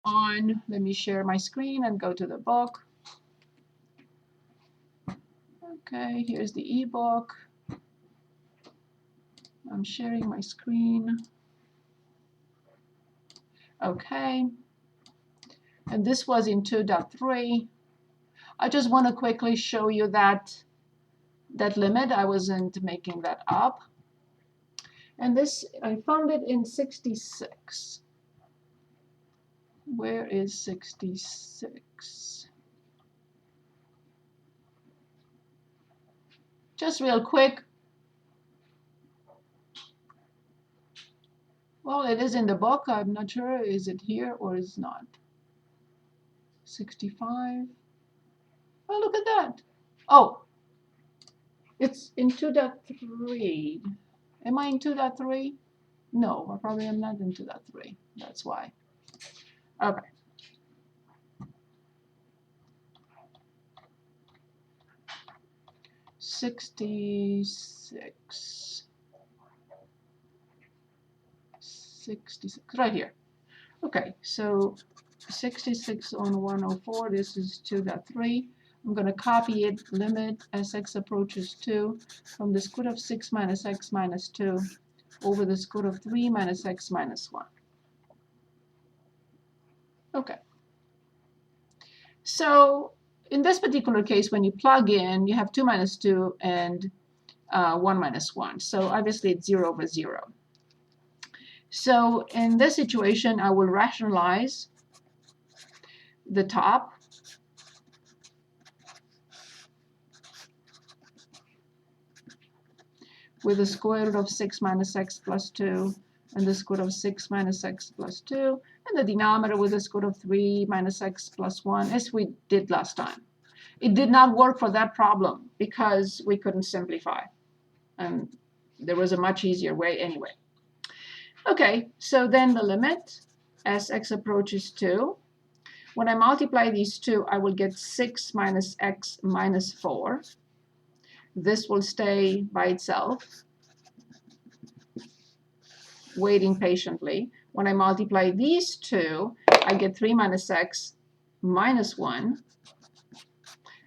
on. Let me share my screen and go to the book. Okay, here's the ebook. I'm sharing my screen. Okay, and this was in 2.3. I just want to quickly show you that limit. I wasn't making that up. And this, I found it in 66. Where is 66? Just real quick. Well, it is in the book. I'm not sure. Is it here or is not? 65. Oh, look at that. Oh, it's in 2.3. Am I in 2.3? No, I probably am not in 2.3. That's why. Okay. $66. 66, right here. Okay, so 66 on 104, this is 2.3. I'm going to copy it, limit as x approaches 2 from the square root of 6 minus x minus 2 over the square root of 3 minus x minus 1. Okay. So in this particular case, when you plug in, you have 2 minus 2 and 1 minus 1. So obviously it's 0 over 0. So in this situation, I will rationalize the top. With the square root of 6 minus x plus 2 and the square root of 6 minus x plus 2, and the denominator with the square root of 3 minus x plus 1, as we did last time. It did not work for that problem because we couldn't simplify. And there was a much easier way anyway. Okay, so then the limit as x approaches 2. When I multiply these two, I will get 6 minus x minus 4. This will stay by itself, waiting patiently. When I multiply these two, I get 3 minus x minus 1.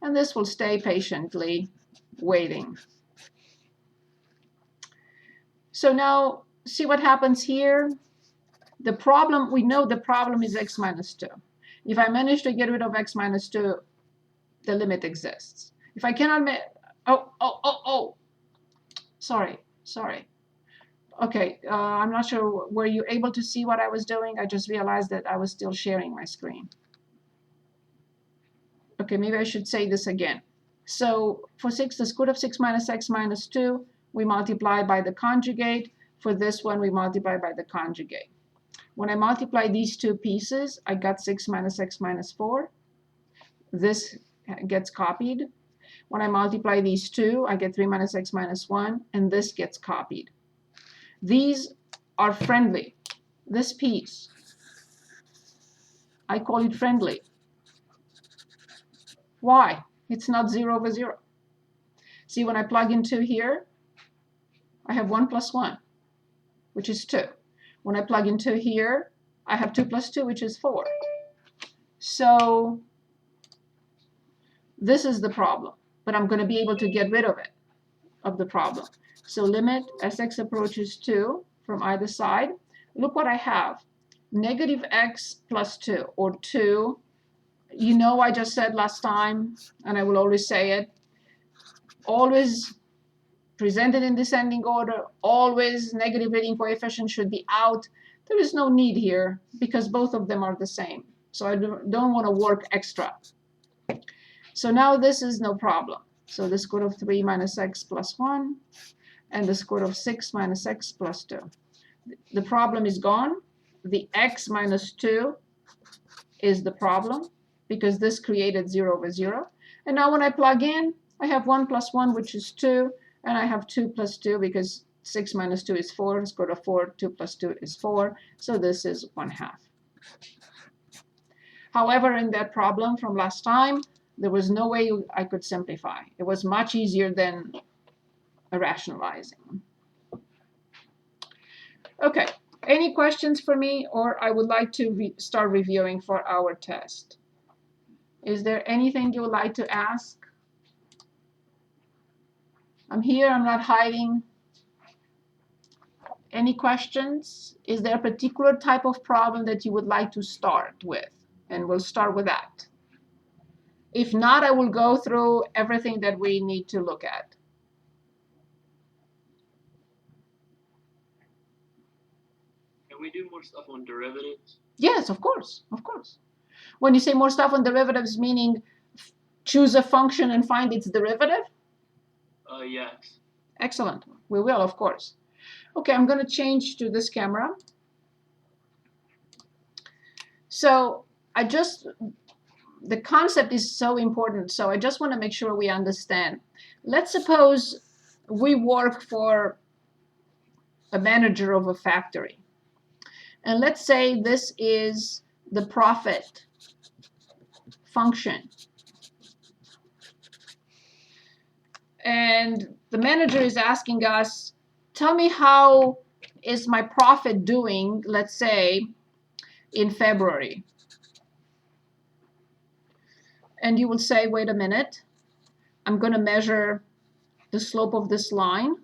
And this will stay patiently waiting. So now, see what happens here? The problem, we know the problem is x minus 2. If I manage to get rid of x minus 2, the limit exists. If I cannot sorry. Okay, I'm not sure, were you able to see what I was doing? I just realized that I was still sharing my screen. Okay, maybe I should say this again. So for 6, the square root of 6 minus x minus 2, we multiply by the conjugate. For this one, we multiply by the conjugate. When I multiply these two pieces, I got 6 minus x minus 4. This gets copied. When I multiply these two, I get 3 minus x minus 1, and this gets copied. These are friendly. This piece, I call it friendly. Why? It's not 0 over 0. See, when I plug in 2 here, I have 1 plus 1, which is 2. When I plug in 2 here, I have 2 plus 2, which is 4. So this is the problem, but I'm going to be able to get rid of it, of the problem. So limit as x approaches 2 from either side. Look what I have. Negative x plus 2, or 2. You know, I just said last time, and I will always say it, always presented in descending order, always negative leading coefficient should be out. There is no need here because both of them are the same. So I don't want to work extra. So now this is no problem. So the square root of 3 minus x plus 1 and the square root of 6 minus x plus 2. The problem is gone. The x minus 2 is the problem because this created 0 over 0. And now when I plug in, I have 1 plus 1, which is 2, and I have 2 plus 2 because 6 minus 2 is 4, square root of 4, 2 plus 2 is 4, so this is 1/2. However, in that problem from last time, there was no way I could simplify. It was much easier than rationalizing. Okay, Any questions for me, or I would like to start reviewing for our test? Is there anything you would like to ask? I'm here, I'm not hiding. Any questions? Is there a particular type of problem that you would like to start with? And we'll start with that. If not, I will go through everything that we need to look at. Can we do more stuff on derivatives? Yes, of course, of course. When you say more stuff on derivatives, meaning choose a function and find its derivative? Yes. Excellent. We will, of course. Okay, I'm going to change to this camera. So the concept is so important, so I just want to make sure we understand. Let's suppose we work for a manager of a factory. And let's say this is the profit function. And the manager is asking us, tell me how is my profit doing, let's say, in February. And you will say, wait a minute, I'm going to measure the slope of this line.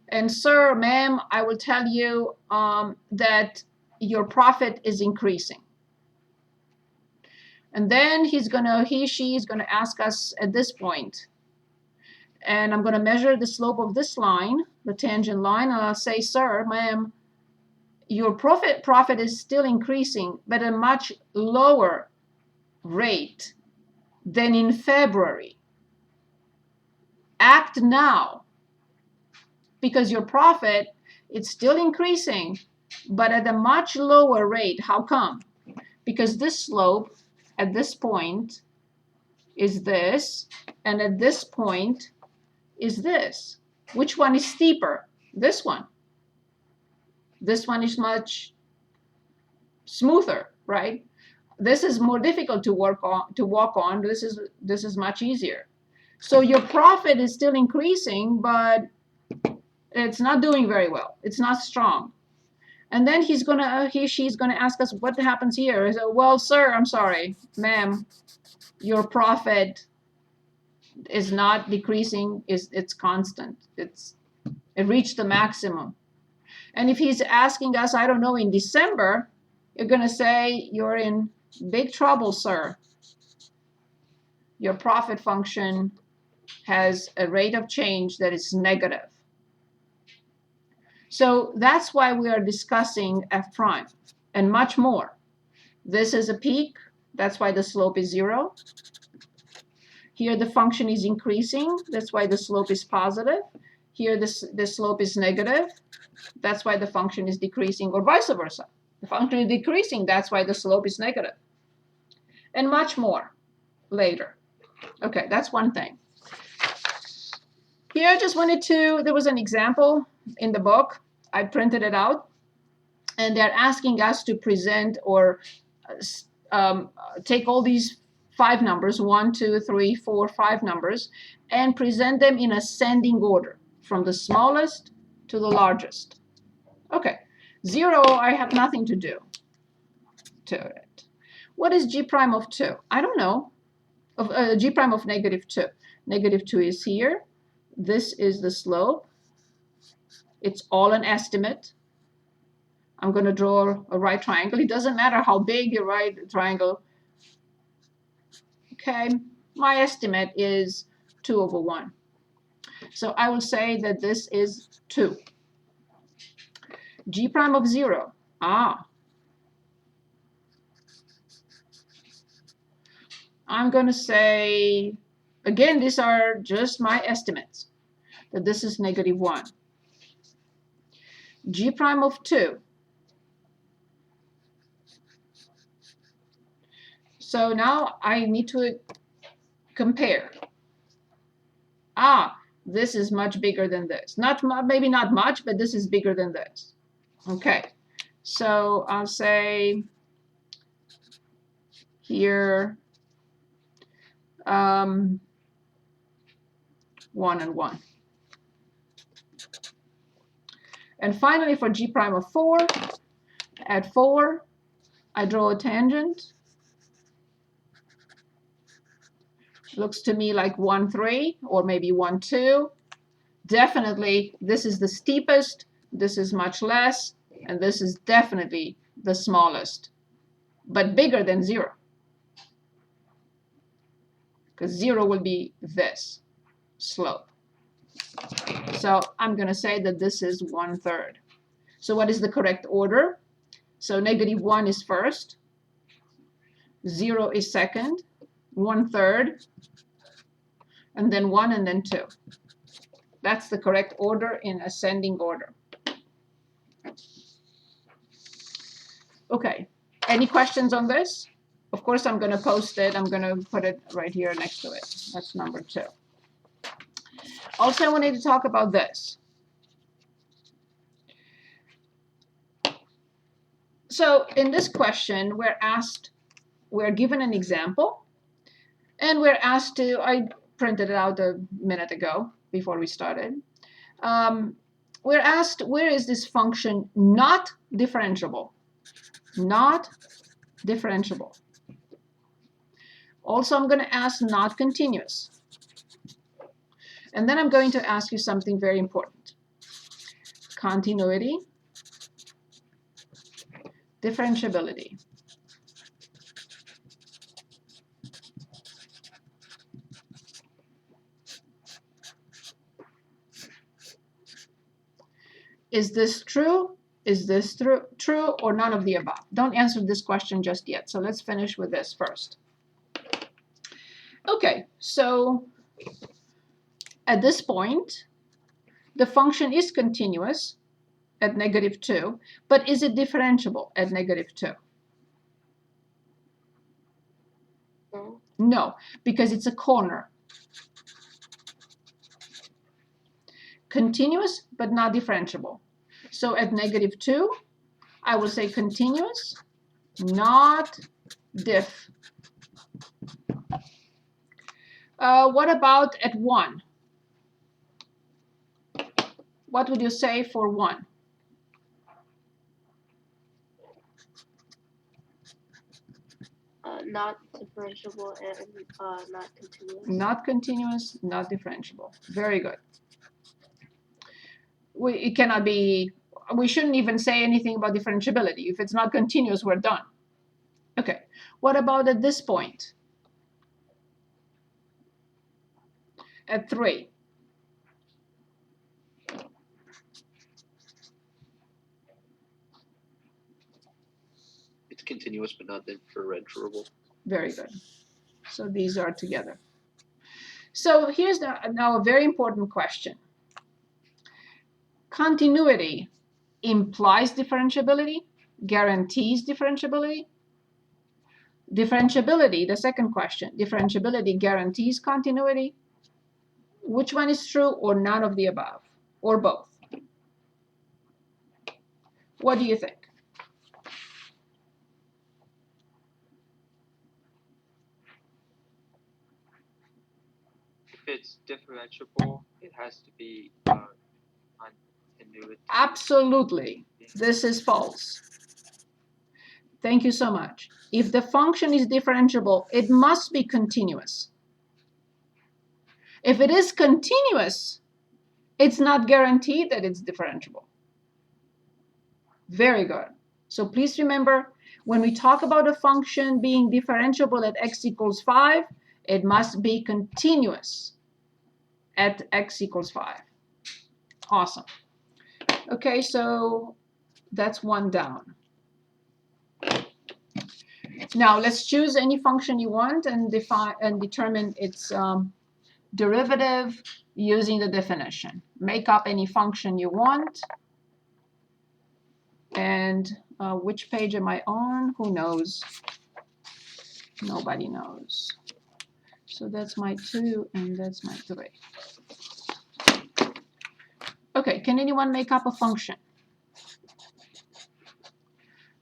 And sir, ma'am, I will tell you that your profit is increasing. And then she is going to ask us at this point, and I'm going to measure the slope of this line, the tangent line, and I'll say, sir, ma'am, your profit is still increasing, but at a much lower rate than in February. Act now, because your profit, it's still increasing, but at a much lower rate. How come? Because this slope at this point is this, and at this point is this. Which one is steeper? This one. This one is much smoother, right? This is more difficult to walk on. This is much easier. So your profit is still increasing, but it's not doing very well. It's not strong. And then she's gonna ask us what happens here. So, well, sir, I'm sorry, ma'am, your profit is not decreasing. It's constant. It reached the maximum. And if he's asking us, I don't know, in December, you're gonna say you're in big trouble, sir. Your profit function has a rate of change that is negative. So that's why we are discussing f prime and much more. This is a peak. That's why the slope is 0. Here the function is increasing. That's why the slope is positive. Here the slope is negative. That's why the function is decreasing, or vice versa. The function is decreasing. That's why the slope is negative. And much more later. Okay, that's one thing. Here I just wanted to, there was an example in the book. I printed it out. And they're asking us to present or take all these 5 numbers, 1, 2, 3, 4, 5 numbers, and present them in ascending order from the smallest to the largest. Okay, 0, I have nothing to do to it. What is g prime of 2? I don't know. G prime of negative 2. Negative 2 is here. This is the slope. It's all an estimate. I'm going to draw a right triangle. It doesn't matter how big your right triangle. Okay, my estimate is 2/1. So I will say that this is 2. G prime of 0. I'm going to say, again, these are just my estimates, that this is -1. G prime of 2. So now I need to compare. This is much bigger than this. Maybe not much, but this is bigger than this. Okay, so I'll say here 1 and 1. And finally, for g prime of 4, At 4, I draw a tangent. Looks to me like 1, 3, or maybe 1, 2. Definitely, this is the steepest, this is much less, and this is definitely the smallest, but bigger than 0. Because 0 will be this slope. So I'm going to say that this is 1/3. So what is the correct order? So -1 is first, 0 is second, 1/3, and then 1, and then 2. That's the correct order in ascending order. Okay, any questions on this? Of course, I'm going to post it. I'm going to put it right here next to it. That's number 2. Also, I wanted to talk about this. So in this question, we're given an example, and we're asked to, I printed it out a minute ago before we started. We're asked, where is this function not differentiable? Not differentiable. Also, I'm going to ask not continuous. And then I'm going to ask you something very important. Continuity, differentiability. Is this true? Is this true or none of the above? Don't answer this question just yet. So let's finish with this first. Okay, so at this point, the function is continuous at -2, but is it differentiable at -2? No. No, because it's a corner. Continuous, but not differentiable. So at -2, I will say continuous, not diff. What about at 1? What would you say for 1? Not differentiable and not continuous. Not continuous, not differentiable. Very good. It cannot be, we shouldn't even say anything about differentiability. If it's not continuous, we're done. Okay, what about at this point? At 3. It's continuous but not differentiable. Very good. So these are together. So here's now a very important question. Continuity implies differentiability, guarantees differentiability. Differentiability, the second question, differentiability guarantees continuity. Which one is true, or none of the above, or both? What do you think? If it's differentiable, it has to be continuity. Absolutely. This is false. Thank you so much. If the function is differentiable, it must be continuous. If it is continuous, it's not guaranteed that it's differentiable. Very good. So please remember, when we talk about a function being differentiable at x equals 5, it must be continuous at x equals 5. Awesome. Okay, so that's 1 down. Now let's choose any function you want and define and determine its derivative using the definition. Make up any function you want. And which page am I on? Who knows? Nobody knows. So that's my 2 and that's my 3. Okay, can anyone make up a function?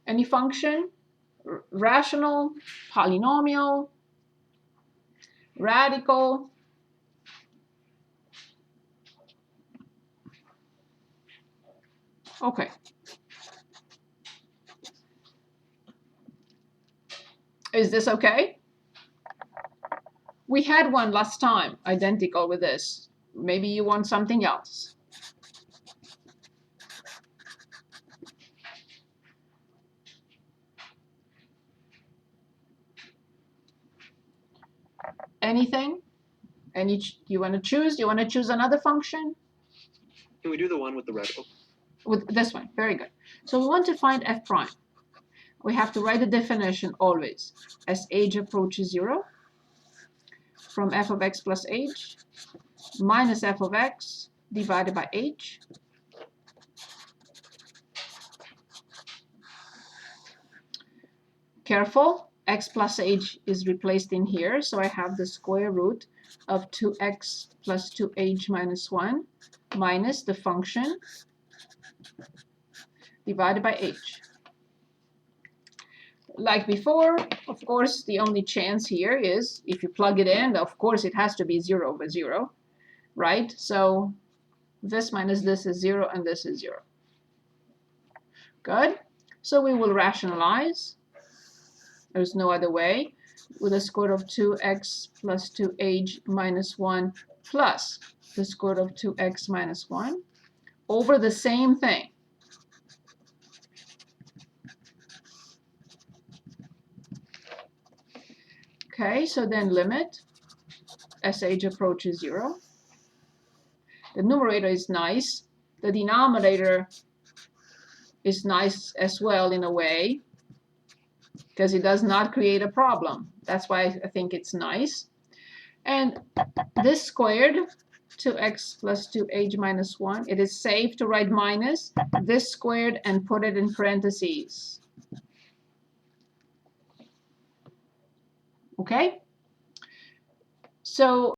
Any function? Rational, polynomial, radical. Okay. Is this okay? We had one last time, identical with this. Maybe you want something else. Anything? You want to choose? Do you want to choose another function? Can we do the one with the red? Oh. With this one, very good. So we want to find f prime. We have to write the definition always as age approaches 0 from f of x plus h minus f of x divided by h. Careful, x plus h is replaced in here, so I have the square root of 2x plus 2h minus 1 minus the function divided by h. Like before, of course, the only chance here is if you plug it in, of course, it has to be 0 over 0, right? So this minus this is 0, and this is 0. Good. So we will rationalize. There's no other way. With the square root of 2x plus 2h minus 1 plus the square root of 2x minus 1 over the same thing. Okay, so then limit sh approaches 0. The numerator is nice. The denominator is nice as well in a way, because it does not create a problem. That's why I think it's nice. And this squared, 2x plus 2h minus 1, it is safe to write minus this squared and put it in parentheses. Okay? So